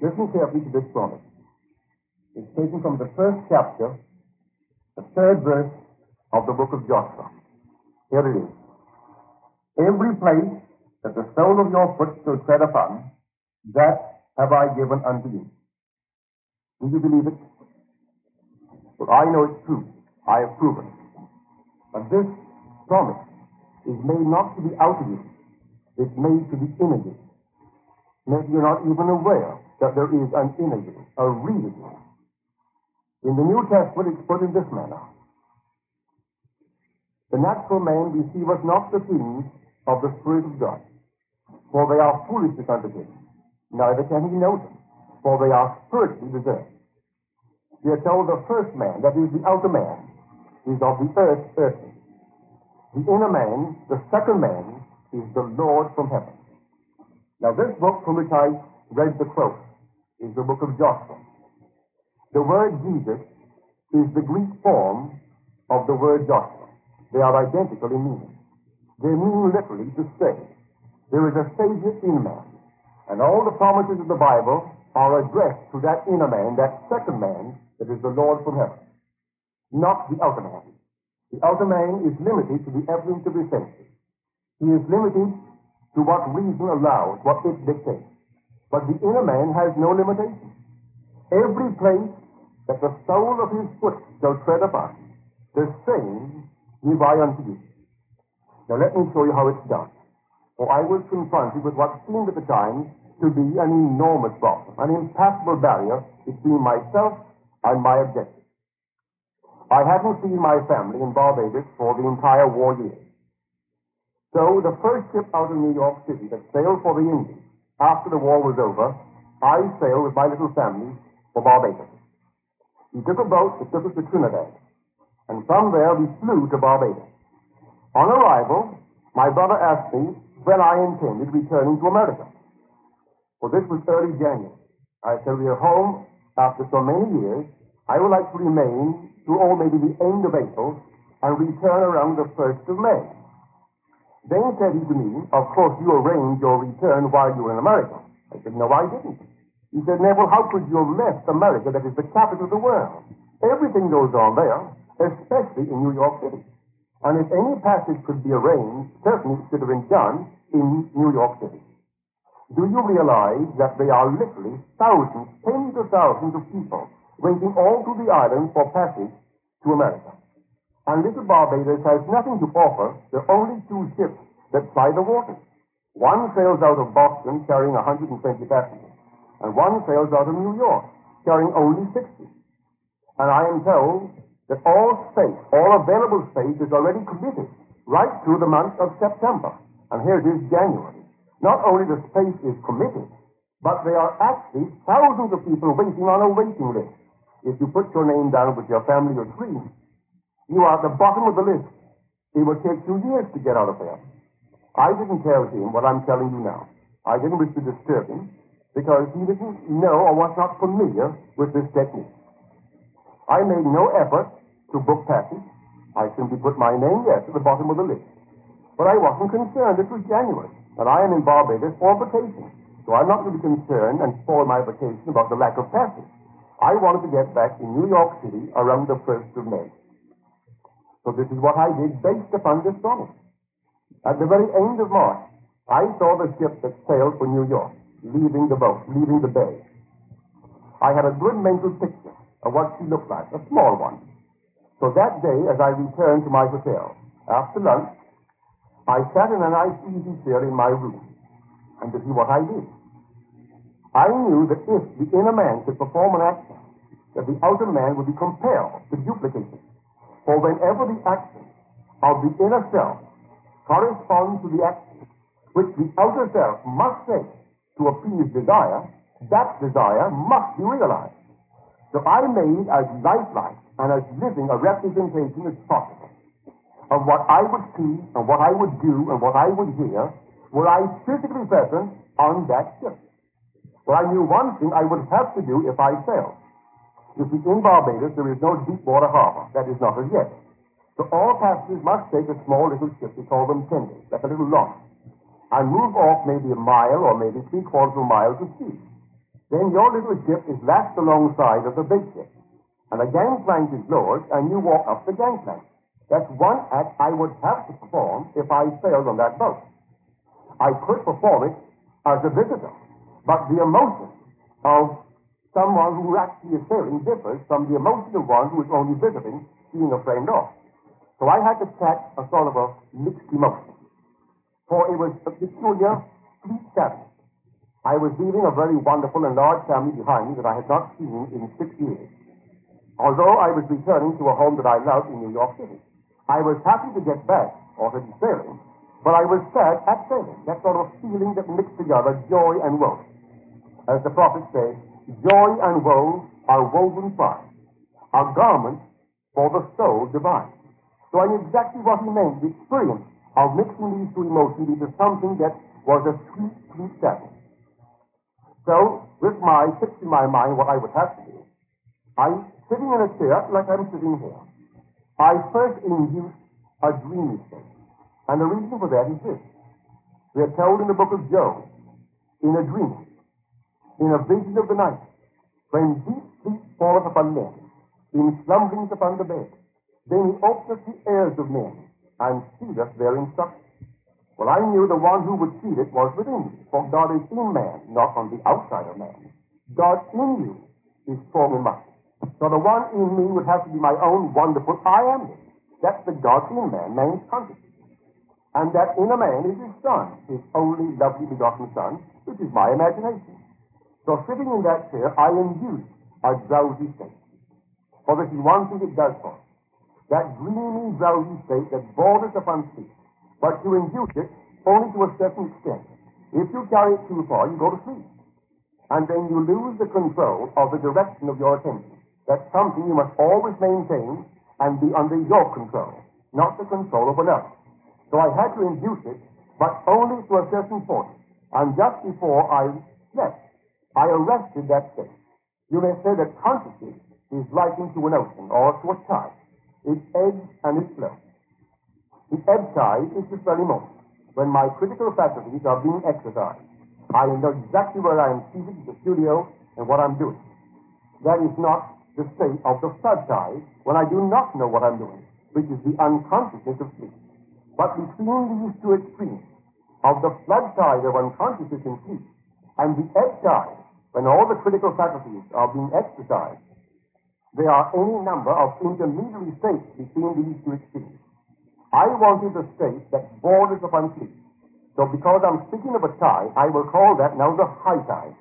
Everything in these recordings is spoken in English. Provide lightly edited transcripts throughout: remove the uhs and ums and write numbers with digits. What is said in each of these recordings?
Listen carefully to this promise. It's taken from the first chapter, the third verse of the book of Joshua. Here it is. Every place that the sole of your foot shall tread upon, that have I given unto you. Do you believe it? Well, I know it's true. I have proven it. But this promise is made not to the outer you. It's made to the inner you. Maybe you're not even aware that there is an inner you, a real you. In the New Testament, it's put in this manner. The natural man receiveth not the things of the Spirit of God, for they are foolishness unto him. Neither can he know them, for they are spiritually discerned. We are told the first man, that is the outer man, is of the earth, earthly. The inner man, the second man, is the Lord from heaven. Now this book from which I read the quote is the book of Joshua. The word Jesus is the Greek form of the word Joshua. They are identical in meaning. They mean literally to say, there is a Savior in man. And all the promises of the Bible are addressed to that inner man, that second man, that is the Lord from heaven. Not the outer man. The outer man is limited to the evidence of his senses. He is limited to what reason allows, what it dictates. But the inner man has no limitation. Every place that the sole of his foot shall tread upon, the same give I unto you. Now let me show you how it's done. For I was confronted with what seemed at the time to be an enormous problem, an impassable barrier between myself and my objective. I hadn't seen my family in Barbados for the entire war year. So the first ship out of New York City that sailed for the Indies after the war was over, I sailed with my little family for Barbados. We took a boat that took us to Trinidad, and from there we flew to Barbados. On arrival, my brother asked me when I intended returning to America. Well, this was early January. I said, we are home after so many years. I would like to remain to maybe the end of April and return around the 1st of May. Then said he to me, of course you arranged your return while you were in America. I said, no, I didn't. He said, Neville, how could you have left America, that is the capital of the world? Everything goes on there, especially in New York City. And if any passage could be arranged, certainly it should have been done in New York City. Do you realize that there are literally thousands, tens of thousands of people waiting all through the island for passage to America? And little Barbados has nothing to offer. There are only two ships that ply the waters. One sails out of Boston carrying 120 passengers, and one sails out of New York carrying only 60. And I am told that all space, all available space is already committed right through the month of September. And here it is January. Not only the space is committed, but there are actually thousands of people waiting on a waiting list. If you put your name down with your family or three, you are at the bottom of the list. It will take 2 years to get out of there. I didn't tell him what I'm telling you now. I didn't wish to disturb him because he didn't know or was not familiar with this technique. I made no effort to book passage. I simply put my name, yes, at the bottom of the list. But I wasn't concerned. It was January, and I am in Barbados for vacation. So I'm not really concerned and spoil my vacation about the lack of passage. I wanted to get back in New York City around the 1st of May. So this is what I did based upon this promise. At the very end of March, I saw the ship that sailed for New York, leaving the boat, leaving the bay. I had a good mental picture of what she looked like, a small one. So that day, as I returned to my hotel, after lunch, I sat in a nice easy chair in my room, and to see what I did. I knew that if the inner man could perform an action, that the outer man would be compelled to duplicate it. For whenever the action of the inner self corresponds to the action which the outer self must take to appease desire, that desire must be realized. So I made as lifelike and as living a representation as possible of what I would see and what I would do and what I would hear were I physically present on that ship. Well, I knew one thing I would have to do if I sailed. You see, in Barbados there is no deep water harbor. That is not as yet. So all passengers must take a small little ship, we call them tenders, like a little launch, and move off maybe a mile or maybe 3/4 of a mile to sea. Then your little ship is lashed alongside of the big ship, and a gangplank is lowered, and you walk up the gangplank. That's one act I would have to perform if I sailed on that boat. I could perform it as a visitor, but the emotion of someone who actually is sailing differs from the emotion of one who is only visiting, seeing a friend off. So I had to catch a sort of a mixed emotion, for it was a peculiar, sweet sadness. I was leaving a very wonderful and large family behind me that I had not seen in 6 years. Although I was returning to a home that I loved in New York City, I was happy to get back, or to be sailing, but I was sad at sailing, that sort of feeling that mixed together joy and woe. As the prophet says, joy and woe are woven fine, are garments for the soul divine. So I knew exactly what he meant, the experience of mixing these two emotions into something that was a sweet, sweet sadness. So, with my fixed in my mind what I would have to do, I, sitting in a chair like I'm sitting here, I first induced a dreamy state. And the reason for that is this. We are told in the book of Job, in a dream, in a vision of the night, when deep sleep falleth upon men, in slumberings upon the bed, then he openeth the ears of men, and seeth their instruction. Well, I knew the one who would see it was within me, for God is in man, not on the outside of man. God in you is form and muscle. So the one in me would have to be my own wonderful I am. That's the God in man, man's consciousness. And that in a man is his son, his only lovely begotten son, which is my imagination. So sitting in that chair, I induce a drowsy state. For this is one thing it does for us. That dreamy, drowsy state that borders upon sleep. But you induce it only to a certain extent. If you carry it too far, you go to sleep. And then you lose the control of the direction of your attention. That's something you must always maintain and be under your control, not the control of another. So I had to induce it, but only to a certain point. And just before I slept, I arrested that state. You may say that consciousness is likened to an ocean or to a tide. It ebbs and it flows. The ebb tide is this very moment, when my critical faculties are being exercised. I know exactly where I am seated in the studio and what I'm doing. That is not the state of the flood tide, when I do not know what I'm doing, which is the unconsciousness of sleep. But between these two extremes, of the flood tide of unconsciousness in sleep, and the ebb tide, when all the critical faculties are being exercised, there are any number of intermediary states between these two extremes. I wanted a state that borders upon sleep. So because I'm speaking of a tide, I will call that now the high tide.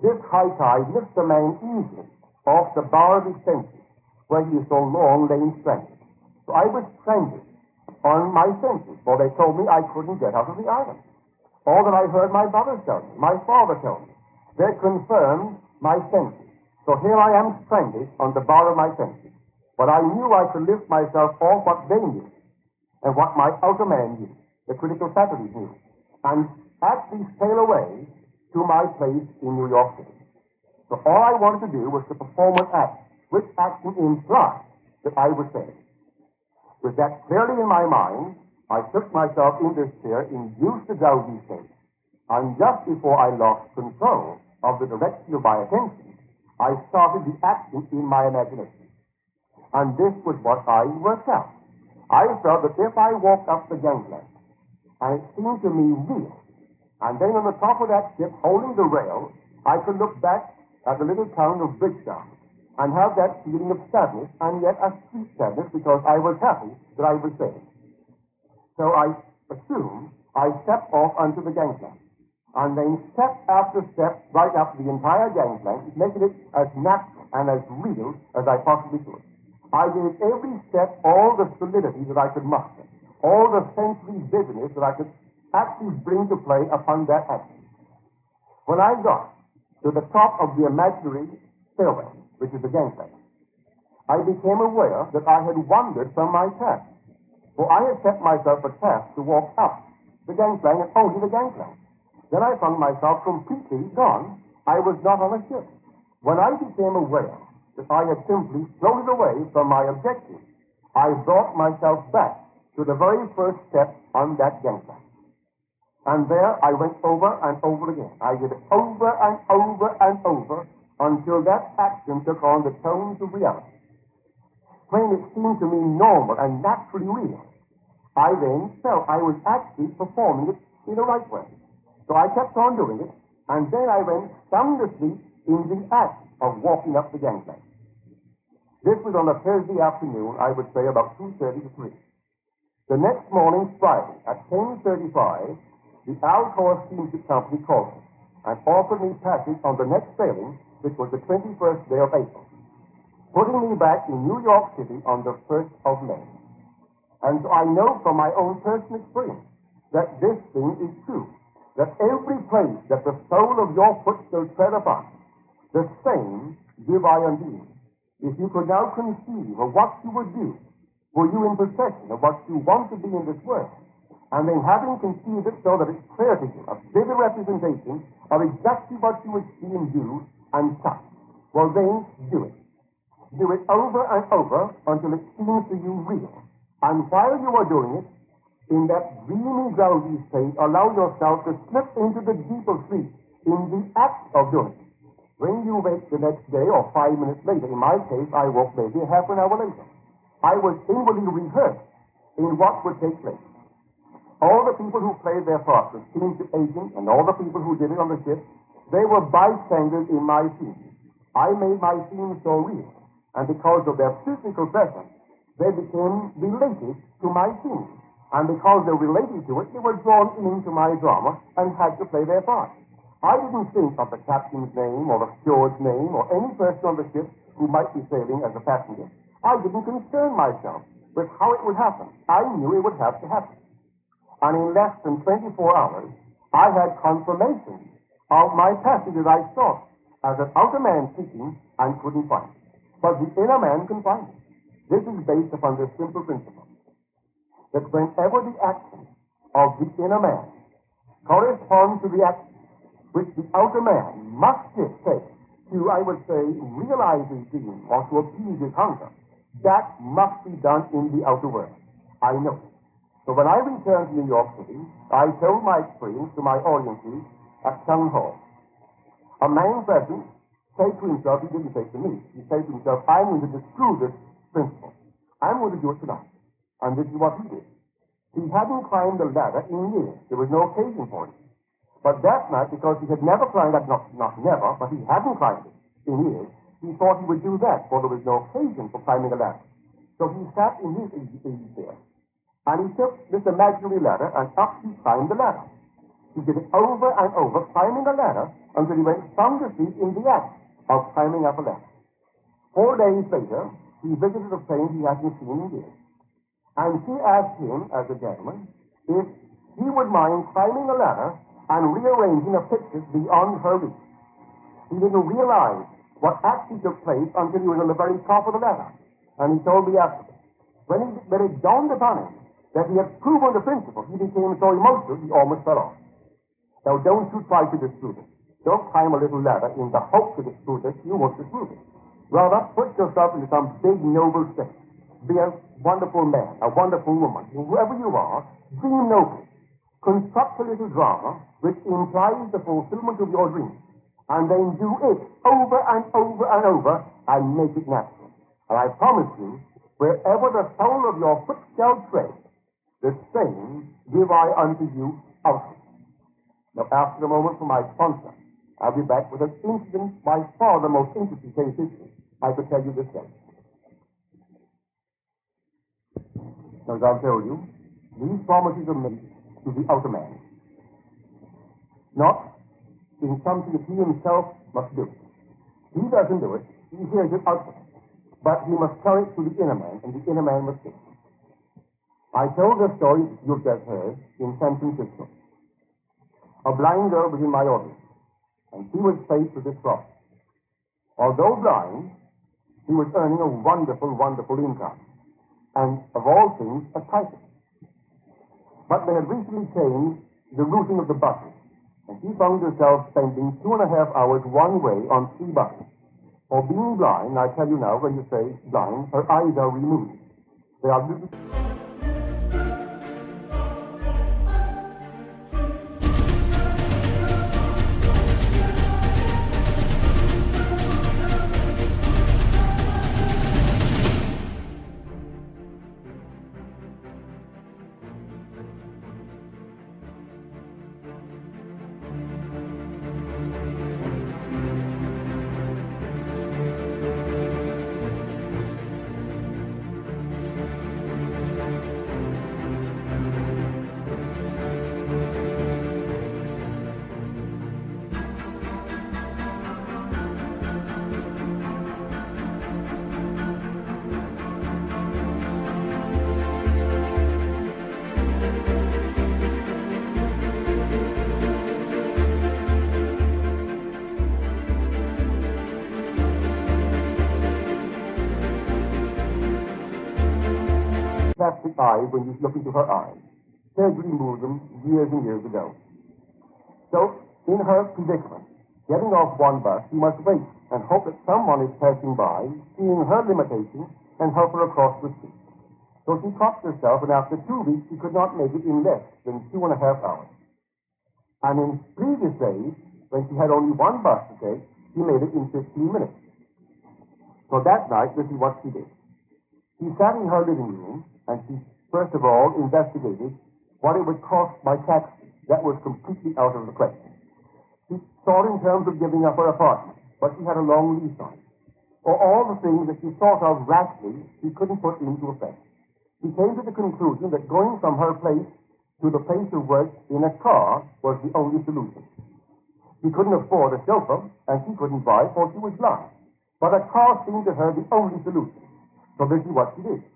This high tide lifts a man easily off the bar of his senses, where he is so long lain stranded. So I was stranded on my senses, for they told me I couldn't get out of the island. All that I heard my brothers tell me, my father tell me, they confirmed my senses. So here I am stranded on the bar of my senses. But I knew I could lift myself off what they knew, and what my outer man knew, the critical faculties knew, and actually sail away to my place in New York City. So all I wanted to do was to perform an act, which action implied that I was saved. With that clearly in my mind, I took myself in this chair, induced the drowsy state, and just before I lost control of the direction of my attention, I started the action in my imagination. And this was what I worked out. I felt that if I walked up the gangplank, and it seemed to me real, and then on the top of that ship, holding the rail, I could look back at the little town of Bridgetown and have that feeling of sadness, and yet a sweet sadness, because I was happy that I was saved. So I assumed I stepped off onto the gangplank, and then step after step right up the entire gangplank, making it as natural and as real as I possibly could. I gave every step all the solidity that I could muster, all the sensory vividness that I could actually bring to play upon that action. When I got to the top of the imaginary stairway, which is the gangplank, I became aware that I had wandered from my task. For I had set myself a task to walk up the gangplank and only the gangplank. Then I found myself completely gone. I was not on a ship. When I became aware that I had simply floated away from my objective, I brought myself back to the very first step on that gangplank. And there I went over and over again. I did it over and over and over until that action took on the tones of reality. When it seemed to me normal and naturally real, I then felt I was actually performing it in the right way. So I kept on doing it, and then I went sound asleep in the act of walking up the gangplank. This was on a Thursday afternoon, I would say about 2:30 to 3. The next morning, Friday, at 10:35, the Alcor Steamship Company called me and offered me passage on the next sailing, which was the 21st day of April, putting me back in New York City on the 1st of May. And so I know from my own personal experience that this thing is true, that every place that the sole of your foot shall tread upon, the same give I unto you. If you could now conceive of what you would do, were you in possession of what you want to be in this world, and then having conceived it so that it's clear to you, a vivid representation of exactly what you would see and do and touch, well then, do it. Do it over and over until it seems to you real. And while you are doing it, in that dreamy, drowsy state, allow yourself to slip into the deep of sleep in the act of doing it. When you wake the next day or 5 minutes later, in my case, I woke maybe half an hour later. I was inwardly rehearsed in what would take place. All the people who played their parts, the steamship agents and all the people who did it on the ship, they were bystanders in my scene. I made my scene so real, and because of their physical presence, they became related to my scene. And because they were related to it, they were drawn into my drama and had to play their part. I didn't think of the captain's name or the steward's name or any person on the ship who might be sailing as a passenger. I didn't concern myself with how it would happen. I knew it would have to happen. And in less than 24 hours, I had confirmation of my passage as I saw as an outer man seeking and couldn't find it. But the inner man can find it. This is based upon this simple principle, that whenever the action of the inner man corresponds to the action which the outer man must take to, I would say, realize his being or to appease his hunger, that must be done in the outer world. I know. So when I returned to New York City, I told my experience to my audiences at Chung Hall. A man present said to himself, he didn't say to me, he said to himself, I'm going to disprove this principle. I'm going to do it tonight. And this is what he did. He hadn't climbed the ladder in years. There was no occasion for it. But that night, because he had never climbed that, not never, but he hadn't climbed it in years, he thought he would do that, for there was no occasion for climbing a ladder. So he sat in his easy chair, and he took this imaginary ladder, and up he climbed the ladder. He did it over and over, climbing a ladder, until he went sound asleep in the act of climbing up a ladder. 4 days later, he visited a friend he hadn't seen in years. And she asked him, as a gentleman, if he would mind climbing a ladder and rearranging a picture beyond her reach. He didn't realize what actually took place until he was on the very top of the ladder. And he told me afterwards, when it dawned upon him that he had proven the principle, he became so emotional he almost fell off. Now don't you try to disprove it. Don't climb a little ladder in the hope to disprove it. You won't disprove it. Rather, put yourself into some big, noble state. Be a wonderful man, a wonderful woman. Whoever you are, dream nobly. Construct a little drama which implies the fulfillment of your dream, and then do it over and over and over and make it natural. And I promise you, wherever the sole of your foot shall tread, the same give I unto you outward. Now, after a moment from my sponsor, I'll be back with an incident by far the most interesting case history I could tell you this day. As I've told you, these promises are made to the outer man, not in something that he himself must do. He doesn't do it, he hears it outward, but he must tell it to the inner man, and the inner man must do it. I told the story that you've just heard in San Francisco. A blind girl was in my audience, and she was faced with this problem. Although blind, she was earning a wonderful, wonderful income, and of all things, a typist. But they had recently changed the routing of the buses, and she found herself spending 2.5 hours one way on 3 buses. For being blind, I tell you now, when you say blind, her eyes are removed. They are eyes when you look into her eyes. Ted removed them years and years ago. So, in her predicament, getting off one bus, she must wait and hope that someone is passing by, seeing her limitations, and help her across the street. So she propped herself, and after 2 weeks, she could not make it in less than 2.5 hours. And in previous days, when she had only one bus to take, she made it in 15 minutes. So that night, this is what she did. She sat in her living room, and she, first of all, investigated what it would cost by taxi. That was completely out of the question. She thought in terms of giving up her apartment, but she had a long lease on it. For all the things that she thought of rashly, she couldn't put into effect. She came to the conclusion that going from her place to the place of work in a car was the only solution. She couldn't afford a chauffeur, and she couldn't drive, for she was blind. But a car seemed to her the only solution. So this is what she did.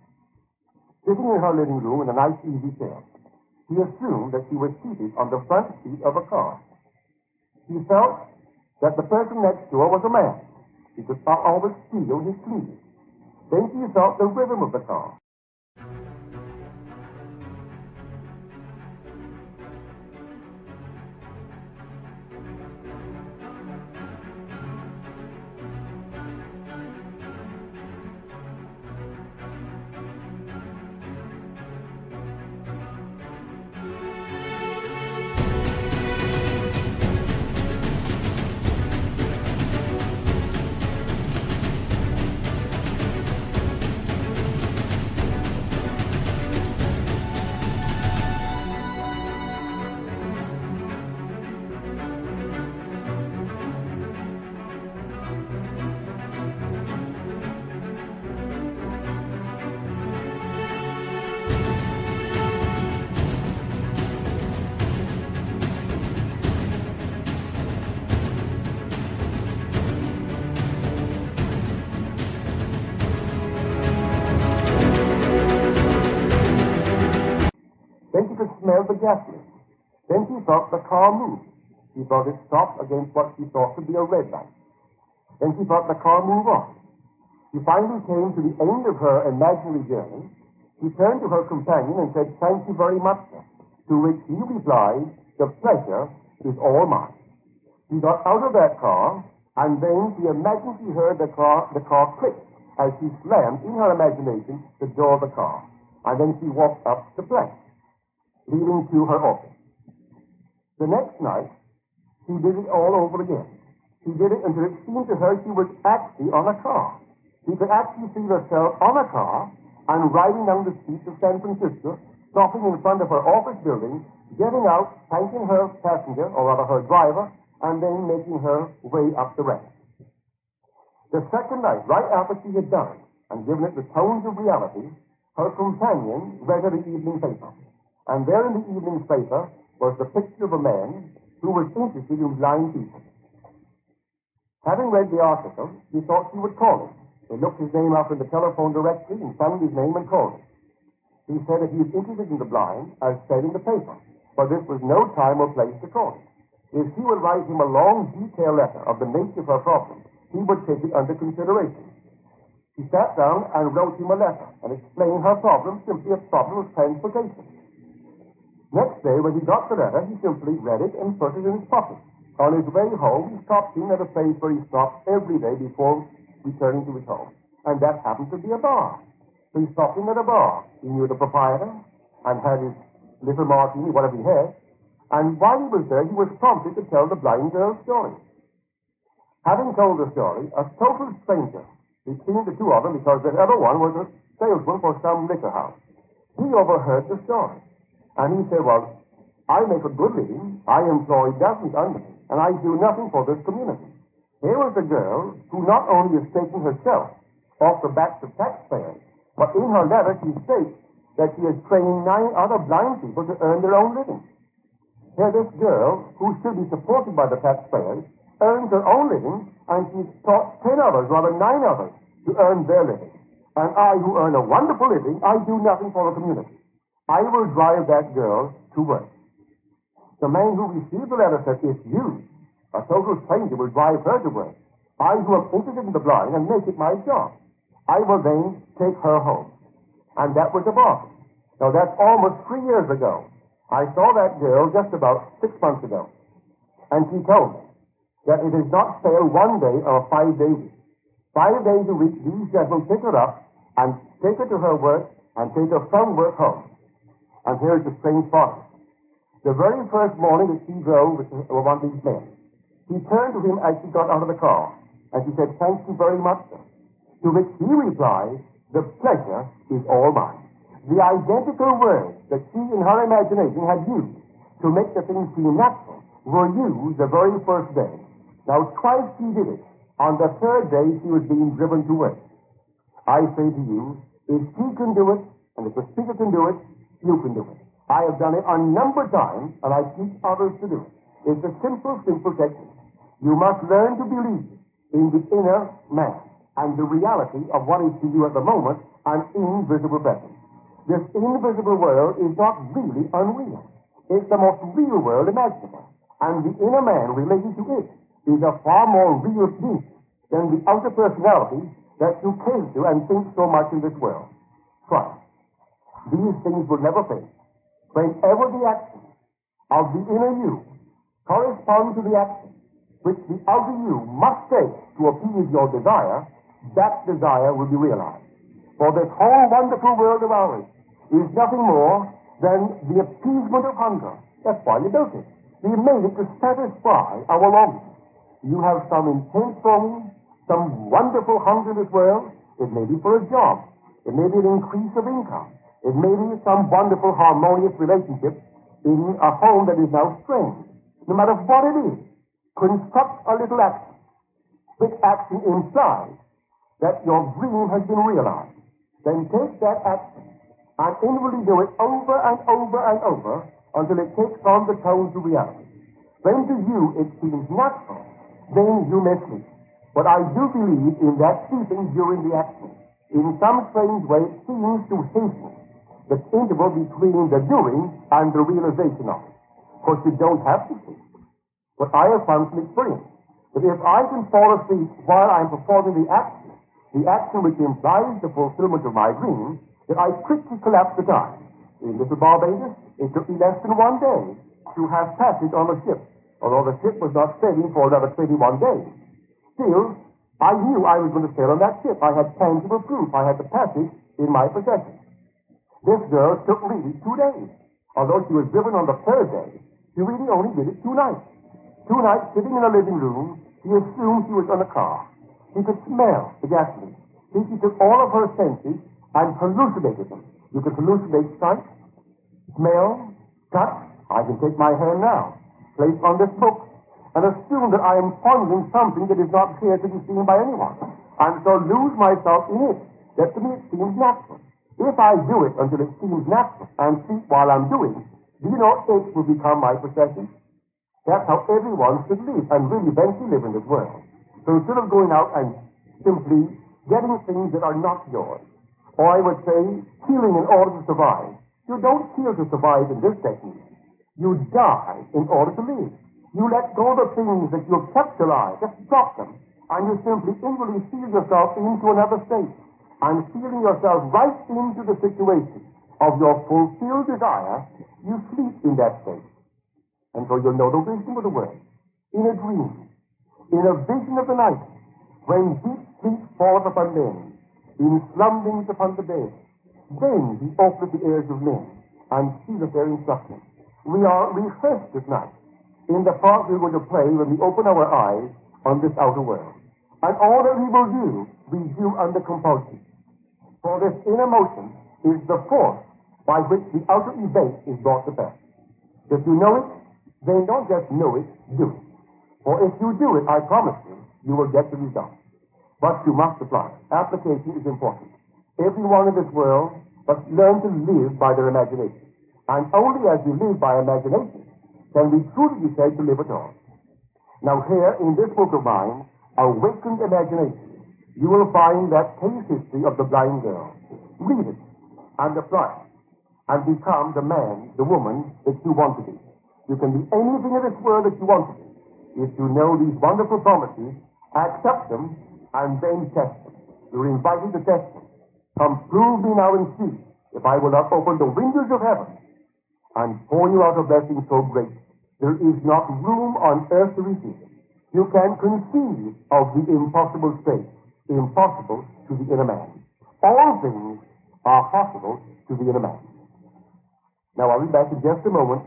Sitting in her living room in a nice easy chair, she assumed that she was seated on the front seat of a car. She felt that the person next door was a man. She could always feel his cleavage. Then she felt the rhythm of the car. Then she could smell the gasoline. Then she thought the car moved. She thought it stopped against what she thought to be a red light. Then she thought the car move on. She finally came to the end of her imaginary journey. She turned to her companion and said, "Thank you very much, sir." To which he replied, "The pleasure is all mine." She got out of that car, and then she imagined she heard the car click as she slammed in her imagination the door of the car. And then she walked up the plank, leading to her office. The next night, she did it all over again. She did it until it seemed to her she was actually on a car. She could actually see herself on a car and riding down the streets of San Francisco, stopping in front of her office building, getting out, thanking her passenger, or rather her driver, and then making her way up the ramp. The second night, right after she had done it and given it the tones of reality, her companion read her the evening paper. And there in the evening paper was the picture of a man who was interested in blind people. Having read the article, she thought she would call him. They looked his name up in the telephone directory and found his name and called him. He said if he is interested in the blind, as said in the paper, but this was no time or place to call him. If she would write him a long, detailed letter of the nature of her problem, he would take it under consideration. She sat down and wrote him a letter and explained her problem, simply a problem of transportation. Next day, when he got the letter, he simply read it and put it in his pocket. On his way home, he stopped in at a place where he stopped every day before returning to his home. And that happened to be a bar. So he stopped in at a bar. He knew the proprietor and had his little martini, whatever he had. And while he was there, he was prompted to tell the blind girl's story. Having told the story, a total stranger between the two of them, because the other one was a salesman for some liquor house, he overheard the story. And he said, "Well, I make a good living. I employ dozens under me, and I do nothing for this community." Here was a girl who not only is taking herself off the backs of taxpayers, but in her letter she states that she has trained 9 other blind people to earn their own living. Here this girl, who should be supported by the taxpayers, earns her own living, and she's taught 10 others, rather 9 others, to earn their living. And I, who earn a wonderful living, I do nothing for the community. I will drive that girl to work. The man who received the letter said, "If you, a total stranger, will drive her to work, I, who am interested in the blind, and make it my job, I will then take her home." And that was the bargain. Now, that's almost 3 years ago. I saw that girl just about 6 months ago. And she told me that it is not stale 1 day or a 5-day week. 5 days a week, these gentlemen pick her up and take her to her work and take her from work home. And here's the strange part. The very first morning that she drove with one of these men, she turned to him as she got out of the car, and she said, "Thank you very much, sir." To which he replied, "The pleasure is all mine." The identical words that she in her imagination had used to make the thing seem natural were used the very first day. Now, twice she did it. On the third day, she was being driven to work. I say to you, if she can do it, and if the speaker can do it, you can do it. I have done it a number of times, and I teach others to do it. It's a simple technique. You must learn to believe in the inner man and the reality of what is to you at the moment an invisible presence. This invisible world is not really unreal. It's the most real world imaginable. And the inner man related to it is a far more real being than the outer personality that you came to and think so much in this world. Try. These things will never fail. Whenever the action of the inner you corresponds to the action which the outer you must take to appease your desire, that desire will be realized. For this whole wonderful world of ours is nothing more than the appeasement of hunger. That's why you built it. We made it to satisfy our longing. You have some intense longing, some wonderful hunger in this world. It may be for a job. It may be an increase of income. It may be some wonderful harmonious relationship in a home that is now strained. No matter what it is, construct a little action. Which action implies that your dream has been realized. Then take that action and inwardly do it over and over and over until it takes on the tones of reality. When to you it seems natural, then you may sleep. But I do believe in that sleeping during the action. In some strange way, it seems to hasten the interval between the doing and the realization of it. Of course, you don't have to sleep. But I have found from experience that if I can fall asleep while I'm performing the action which implies the fulfillment of my dream, that I quickly collapse the time. In little Barbados, it took me less than 1 day to have passage on the ship, although the ship was not sailing for another 21 days. Still, I knew I was going to sail on that ship. I had tangible proof. I had the passage in my possession. This girl took really 2 days. Although she was driven on the third day, she really only did it 2 nights. 2 nights sitting in a living room, she assumed she was on a car. She could smell the gasoline. She took all of her senses and hallucinated them. You can hallucinate sight, smell, touch. I can take my hand now, place on this book, and assume that I am pondering something that is not here to be seen by anyone, and so lose myself in it. That to me it seems natural. If I do it until it seems natural and sleep while I'm doing, do you know it will become my possession? That's how everyone should live and really eventually live in this world. So instead of going out and simply getting things that are not yours, or I would say killing in order to survive, you don't kill to survive in this technique. You die in order to live. You let go of the things that you have kept alive, just drop them, and you simply inwardly feel yourself into another state. And feeling yourself right into the situation of your fulfilled desire, you sleep in that state. And so you'll know the wisdom of the word. In a dream, in a vision of the night, when deep sleep falleth upon men, in slumberings upon the bed, then he openeth the ears of men, and sealeth their instruction. We are rehearsed this night in the part we're going to play when we open our eyes on this outer world. And all that we will do, we do under compulsion. For this inner motion is the force by which the outer event is brought to pass. If you know it, then don't just know it, do it. For if you do it, I promise you, you will get the result. But you must apply. Application is important. Everyone in this world must learn to live by their imagination. And only as we live by imagination can we truly be said to live at all. Now here, in this book of mine, Awakened Imagination, you will find that case history of the blind girl. Read it and apply it and become the man, the woman that you want to be. You can be anything in this world that you want to be. If you know these wonderful promises, accept them and then test them. You're invited to test them. Come prove me now and see if I will not open the windows of heaven and pour you out a blessing so great, there is not room on earth to receive it. You can conceive of the impossible state, impossible to the inner man. All things are possible to the inner man. Now I'll be back in just a moment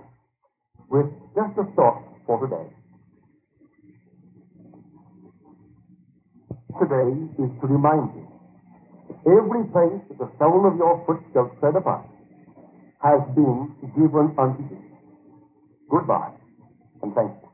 with just a thought for today. Today is to remind you that every place that the sole of your foot shall tread upon has been given unto you. Goodbye, and thank you.